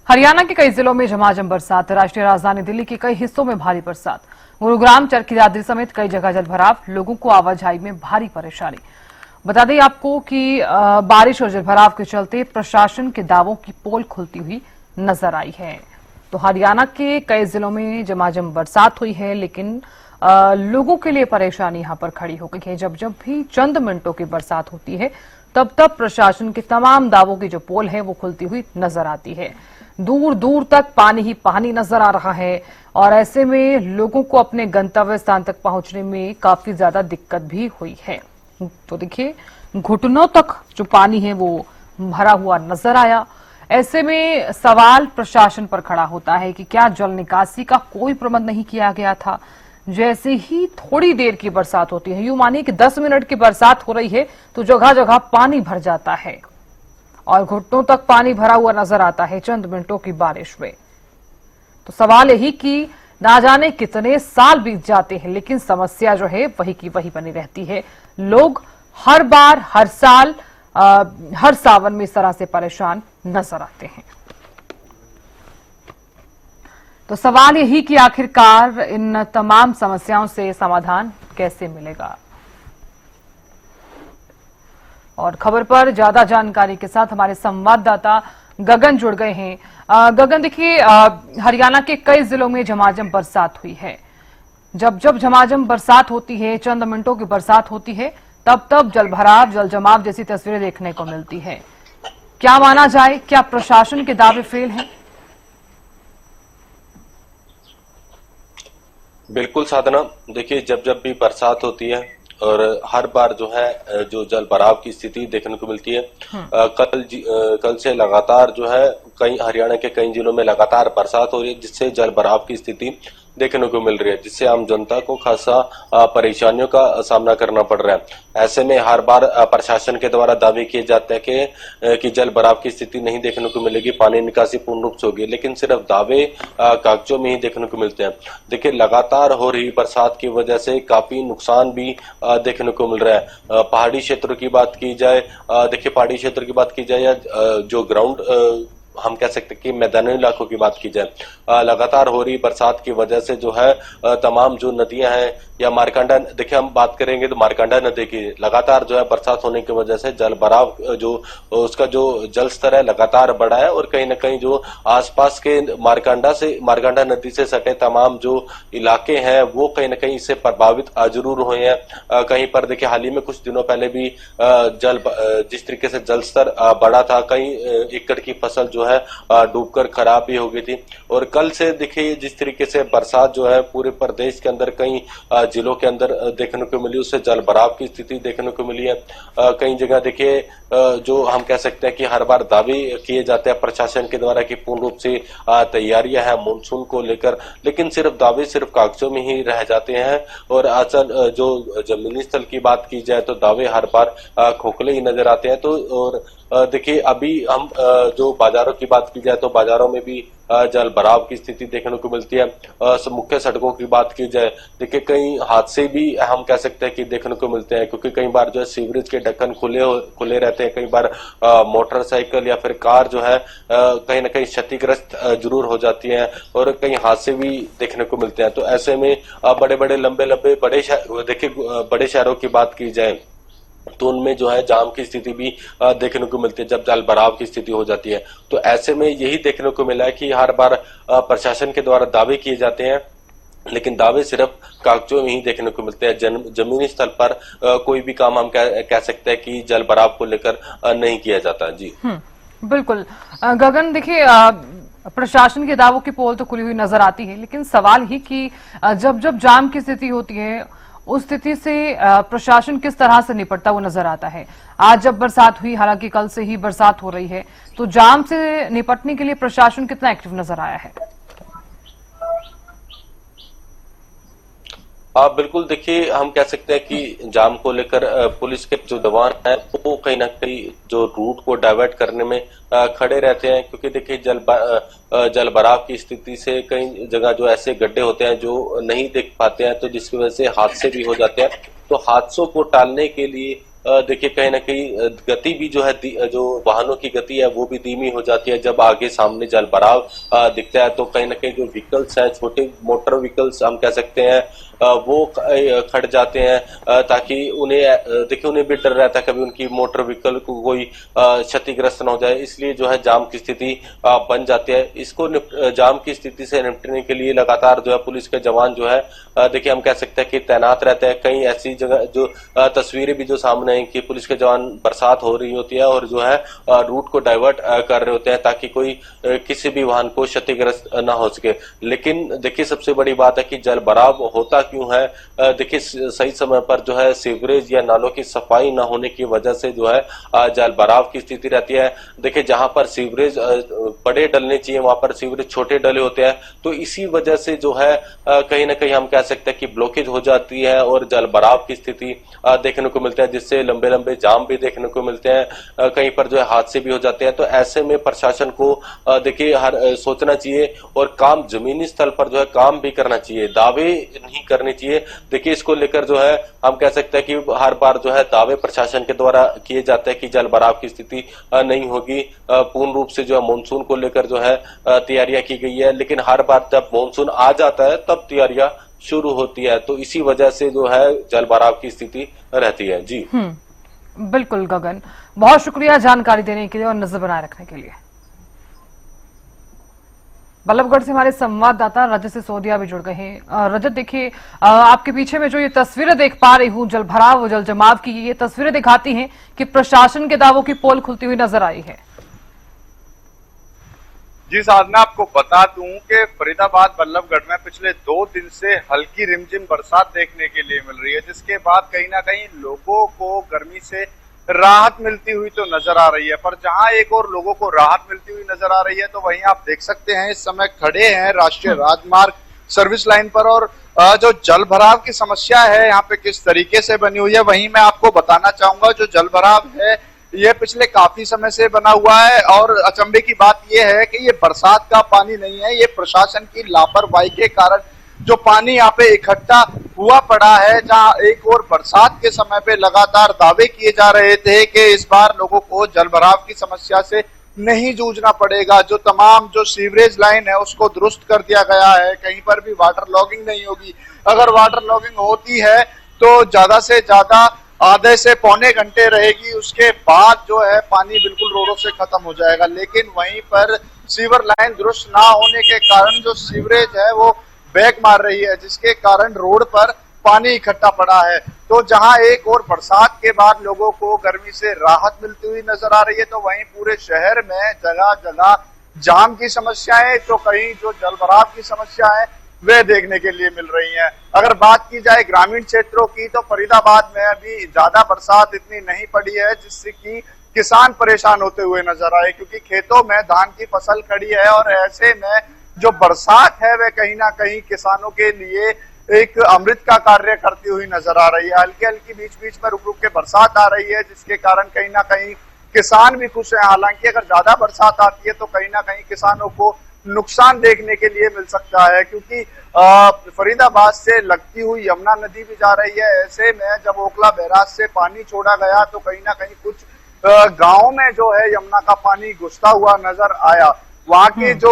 हरियाणा के कई जिलों में झमाझम बरसात। राष्ट्रीय राजधानी दिल्ली के कई हिस्सों में भारी बरसात। गुरुग्राम, चरखी दादरी समेत कई जगह जलभराव, लोगों को आवाजाही में भारी परेशानी। बता दें आपको कि बारिश और जलभराव के चलते प्रशासन के दावों की पोल खुलती हुई नजर आई है। तो हरियाणा के कई जिलों में झमाझम बरसात हुई है, लेकिन लोगों के लिए परेशानी यहां पर खड़ी हो गई है। जब जब भी चंद मिनटों की बरसात होती है, तब तब प्रशासन के तमाम दावों की जो पोल है वो खुलती हुई नजर आती है। दूर दूर तक पानी ही पानी नजर आ रहा है और ऐसे में लोगों को अपने गंतव्य स्थान तक पहुंचने में काफी ज्यादा दिक्कत भी हुई है। तो देखिए, घुटनों तक जो पानी है वो भरा हुआ नजर आया। ऐसे में सवाल प्रशासन पर खड़ा होता है कि क्या जल निकासी का कोई प्रबंध नहीं किया गया था। जैसे ही थोड़ी देर की बरसात होती है, यूं मानिए कि 10 मिनट की बरसात हो रही है, तो जगह जगह पानी भर जाता है और घुटनों तक पानी भरा हुआ नजर आता है चंद मिनटों की बारिश में। तो सवाल यही कि ना जाने कितने साल बीत जाते हैं, लेकिन समस्या जो है वही की वही बनी रहती है। लोग हर बार, हर साल, हर सावन में इस तरह से परेशान नजर आते हैं। तो सवाल यही कि आखिरकार इन तमाम समस्याओं से समाधान कैसे मिलेगा। और खबर पर ज्यादा जानकारी के साथ हमारे संवाददाता गगन जुड़ गए हैं। गगन, देखिए, हरियाणा के कई जिलों में झमाझम बरसात हुई है। जब जब झमाझम बरसात होती है, चंद मिनटों की बरसात होती है, तब तब जलभराव, जल जमाव जैसी तस्वीरें देखने को मिलती है। क्या माना जाए, क्या प्रशासन के दावे फेल हैं? बिल्कुल साधना, देखिए, जब जब भी बरसात होती है और हर बार जो है जो जल भराव की स्थिति देखने को मिलती है। कल से लगातार जो है कई हरियाणा के कई जिलों में लगातार बरसात हो रही है, जिससे जल भराव की स्थिति देखने को मिल रही है, जिससे आम जनता को खासा परेशानियों का सामना करना पड़ रहा है। ऐसे में हर बार प्रशासन के द्वारा दावे किए जाते हैं कि जल भराव की स्थिति नहीं देखने को मिलेगी, पानी निकासी पूर्ण रूप से होगी, लेकिन सिर्फ दावे कागजों में ही देखने को मिलते हैं। देखिए, लगातार हो रही बरसात की वजह से काफी नुकसान भी देखने को मिल रहा है। पहाड़ी क्षेत्रों की बात की जाए, देखिए, पहाड़ी क्षेत्र की बात की जाए या जो ग्राउंड हम कह सकते हैं कि मैदानी इलाकों की बात की जाए, लगातार हो रही बरसात की वजह से जो है तमाम जो नदियां हैं या मारकंडा, देखिए, हम बात करेंगे तो मारकंडा नदी की लगातार जो है बरसात होने की वजह से जल भराव जो उसका जो जल स्तर है लगातार बढ़ा है और कहीं ना कहीं जो आसपास के मारकंडा नदी से सटे तमाम जो इलाके हैं वो कहीं ना कहीं इससे प्रभावित जरूर हुए हैं। कहीं पर देखिए, हाल ही में कुछ दिनों पहले भी जिस तरीके से जल स्तर बढ़ा था, कई एकड़ की फसल जो है डूबकर खराब भी हो गई थी। और कल से देखिए, जिस तरीके से बरसात जो है पूरे प्रदेश के अंदर कई जिलों के अंदर देखने को मिली, उससे जल भराव की स्थिति देखने को मिली है। कई जगह देखिए, जो हम कह सकते हैं कि हर बार दावे किए जाते हैं प्रशासन के द्वारा कि पूर्ण रूप से तैयारियां हैं मानसून को लेकर, लेकिन सिर्फ दावे सिर्फ कागजों में ही रह जाते हैं और असल जो जमीनी स्थल की बात की जाए तो दावे हर बार खोखले ही नजर आते हैं। तो और देखिए, अभी हम जो बाजारों की बात की जाए तो बाजारों में भी जल भराव की स्थिति देखने को मिलती है। मुख्य सड़कों की बात की जाए, देखिए, कई हादसे भी हम कह सकते हैं कि देखने को मिलते हैं, क्योंकि कई बार जो है सीवरेज के ढक्कन खुले रहते हैं। कई बार मोटरसाइकिल या फिर कार जो है कहीं ना कहीं क्षतिग्रस्त जरूर हो जाती है और कई हादसे भी देखने को मिलते हैं। तो ऐसे में बड़े बड़े लंबे देखिए, बड़े शहरों की बात की जाए तो उनमें जो है जाम की स्थिति भी देखने को मिलती है जब जल भराव की स्थिति हो जाती है। तो ऐसे में यही देखने को मिला है कि हर बार प्रशासन के द्वारा दावे किए जाते हैं, लेकिन दावे सिर्फ कागजों में ही देखने को मिलते हैं। जमीनी स्तर पर कोई भी काम हम कह सकते हैं कि जल भराव को लेकर नहीं किया जाता। जी बिल्कुल गगन, देखिए, प्रशासन के दावों की पोल तो खुली हुई नजर आती है, लेकिन सवाल ही कि जब जब जाम की स्थिति होती है, उस स्थिति से प्रशासन किस तरह से निपटता वो नजर आता है। आज जब बरसात हुई, हालांकि कल से ही बरसात हो रही है, तो जाम से निपटने के लिए प्रशासन कितना एक्टिव नजर आया है? बिल्कुल, देखिए, हम कह सकते हैं कि जाम को लेकर पुलिस के जो जवान हैं वो कहीं ना कहीं जो रूट को डाइवर्ट करने में खड़े रहते हैं, क्योंकि देखिए जल भराव की स्थिति से कई जगह जो ऐसे गड्ढे होते हैं जो नहीं देख पाते हैं, तो जिसकी वजह से हादसे भी हो जाते हैं। तो हादसों को टालने के लिए देखिए कहीं ना कहीं गति भी जो है जो वाहनों की गति है वो भी धीमी हो जाती है। जब आगे सामने जल भराव दिखता है तो कहीं ना कहीं जो व्हीकल्स हैं, छोटे मोटर व्हीकल्स हम कह सकते हैं, वो खड़ जाते हैं, ताकि उन्हें देखिए उन्हें भी डर रहता है कभी उनकी मोटर व्हीकल को कोई क्षतिग्रस्त न हो जाए, इसलिए जो है जाम की स्थिति बन जाती है। इसको जाम की स्थिति से निपटने के लिए लगातार जो है पुलिस के जवान जो है देखिए हम कह सकते हैं कि तैनात रहते हैं। कई ऐसी जगह जो तस्वीरें भी जो सामने आई कि पुलिस के जवान बरसात हो रही होती है और जो है रूट को डाइवर्ट कर रहे होते हैं ताकि कोई किसी भी वाहन को क्षतिग्रस्त न हो सके। लेकिन देखिए सबसे बड़ी बात है कि जल भराव होता क्यों है? देखिए सही समय पर जो है सीवरेज या नालों की सफाई न होने की वजह से जो है जल भराव की स्थिति रहती है। देखिए जहां पर सीवरेज बड़े डलने चाहिए वहां पर सीवरेज छोटे डले होते हैं, तो इसी वजह से जो है कहीं ना कहीं हम कह सकते हैं कि ब्लॉकेज हो जाती है और जल भराव की स्थिति देखने को मिलती है, जिससे लंबे लंबे जाम भी देखने को मिलते हैं। कहीं पर जो है हादसे भी हो जाते हैं। तो ऐसे में प्रशासन को देखिए हर सोचना चाहिए और काम जमीनी स्तर पर जो है काम भी करना चाहिए, दावे नहीं करने चाहिए। देखिए इसको लेकर जो है हम कह सकते हैं कि हर बार जो है दावे प्रशासन के द्वारा किए जाते हैं कि जल भराव की स्थिति नहीं होगी। पूर्ण रूप से जो है मानसून को लेकर जो है तैयारियां की गई है, लेकिन हर बार जब मानसून आ जाता है तब तैयारियां शुरू होती है, तो इसी वजह से जो है जल भराव की स्थिति रहती है। जी बिल्कुल गगन, बहुत शुक्रिया जानकारी देने के लिए और नजर बनाए रखने के लिए। बल्लभगढ़ से हमारे संवाददाता रजत सिसोदिया भी जुड़ गए हैं। रजत, देखिए आपके पीछे में जो ये तस्वीरें देख पा रही हूं जल भराव और जल जमाव की, ये तस्वीरें दिखाती हैं कि प्रशासन के दावों की पोल खुलती हुई नजर आई है। जी साधना, आपको बता दूं कि फरीदाबाद बल्लभगढ़ में पिछले 2 दिन से हल्की रिमझिम बरसात देखने के लिए मिल रही है, जिसके बाद कहीं ना कहीं लोगों को गर्मी से राहत मिलती हुई तो नजर आ रही है। पर जहां एक और लोगों को राहत मिलती हुई नजर आ रही है, तो वहीं आप देख सकते हैं इस समय खड़े हैं राष्ट्रीय राजमार्ग सर्विस लाइन पर, और जो जल भराव की समस्या है यहाँ पे किस तरीके से बनी हुई है वहीं मैं आपको बताना चाहूंगा। जो जल भराव है ये पिछले काफी समय से बना हुआ है, और अचंभे की बात यह है कि ये बरसात का पानी नहीं है, ये प्रशासन की लापरवाही के कारण जो पानी यहाँ पे इकट्ठा हुआ पड़ा है। जहां एक और बरसात के समय पे लगातार दावे किए जा रहे थे कि इस बार लोगों को जल भराव की समस्या से नहीं जूझना पड़ेगा, जो तमाम जो सीवरेज लाइन है उसको दुरुस्त कर दिया गया है, कहीं पर भी वाटर लॉगिंग नहीं होगी। अगर वाटर लॉगिंग होती है तो ज्यादा से ज्यादा आधे से पौने घंटे रहेगी, उसके बाद जो है पानी बिल्कुल रोडों से खत्म हो जाएगा। लेकिन वहीं पर सीवर लाइन दुरुस्त ना होने के कारण जो सीवरेज है वो बैक मार रही है, जिसके कारण रोड पर पानी इकट्ठा पड़ा है। तो जहां एक और बरसात के बाद लोगों को गर्मी से राहत मिलती हुई नजर आ रही है, तो वहीं पूरे शहर में जगह जगह जाम की समस्याएं, तो कहीं जो जलभराव की समस्या है वे देखने के लिए मिल रही हैं। अगर बात की जाए ग्रामीण क्षेत्रों की, तो फरीदाबाद में अभी ज्यादा बरसात इतनी नहीं पड़ी है जिससे कि किसान परेशान होते हुए नजर आए, क्योंकि खेतों में धान की फसल खड़ी है, और ऐसे में जो बरसात है वह कहीं ना कहीं किसानों के लिए एक अमृत का कार्य करती हुई नजर आ रही है। हल्की हल्की बीच बीच में रुक रुक के बरसात आ रही है, जिसके कारण कहीं ना कहीं किसान भी खुश है। हालांकि अगर ज्यादा बरसात आती है तो कहीं ना कहीं किसानों को नुकसान देखने के लिए मिल सकता है, क्योंकि फरीदाबाद से लगती हुई यमुना नदी भी जा रही है। ऐसे में जब ओखला बैराज से पानी छोड़ा गया तो कहीं ना कहीं कुछ गाँव में जो है यमुना का पानी घुसता हुआ नजर आया। वहां के जो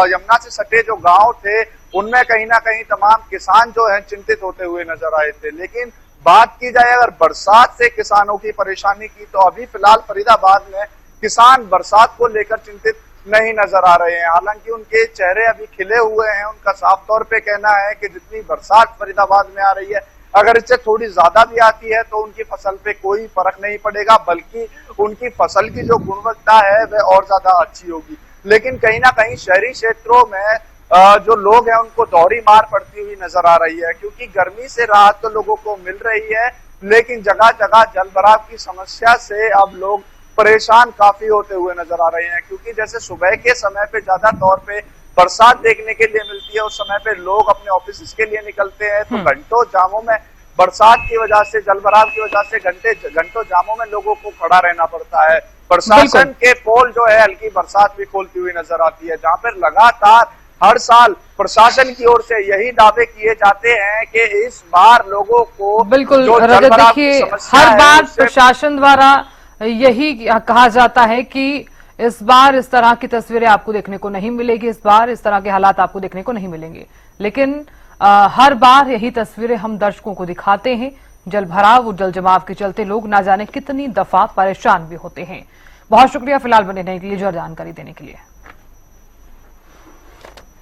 यमुना से सटे जो गांव थे उनमें कहीं ना कहीं तमाम किसान जो है चिंतित होते हुए नजर आए थे। लेकिन बात की जाए अगर बरसात से किसानों की परेशानी की, तो अभी फिलहाल फरीदाबाद में किसान बरसात को लेकर चिंतित नहीं नजर आ रहे हैं। हालांकि उनके चेहरे अभी खिले हुए हैं। उनका साफ तौर पे कहना है कि जितनी बरसात फरीदाबाद में आ रही है, अगर इससे थोड़ी ज्यादा भी आती है तो उनकी फसल पे कोई फर्क नहीं पड़ेगा, बल्कि उनकी फसल की जो गुणवत्ता है वह और ज्यादा अच्छी होगी। लेकिन कहीं ना कहीं शहरी क्षेत्रों में जो लोग हैं उनको दोहरी मार पड़ती हुई नजर आ रही है, क्योंकि गर्मी से राहत तो लोगों को मिल रही है, लेकिन जगह जगह जलभराव की समस्या से अब लोग परेशान काफी होते हुए नजर आ रहे हैं। क्योंकि जैसे सुबह के समय पे ज्यादा तौर पे बरसात देखने के लिए मिलती है, उस समय पे लोग अपने ऑफिस के लिए निकलते हैं, तो घंटों जामों में बरसात की वजह से, जलभराव की वजह से घंटों जामों में लोगों को खड़ा रहना पड़ता है। प्रशासन के पोल जो है हल्की बरसात भी खोलती हुई नजर आती है, जहां पर लगातार हर साल प्रशासन की ओर से यही दावे किए जाते हैं कि इस बार लोगों को बिल्कुल जो रजत, जलभराव की देखिए समस्या हर है, बार उससे प्रशासन द्वारा यही कहा जाता है कि इस बार इस तरह की तस्वीरें आपको देखने को नहीं मिलेगी, इस बार इस तरह के हालात आपको देखने को नहीं मिलेंगे। लेकिन हर बार यही तस्वीरें हम दर्शकों को दिखाते हैं। जल भराव और जल जमाव के चलते लोग ना जाने कितनी दफा परेशान भी होते हैं। बहुत शुक्रिया फिलहाल बने रहने के लिए, जो जानकारी देने के लिए।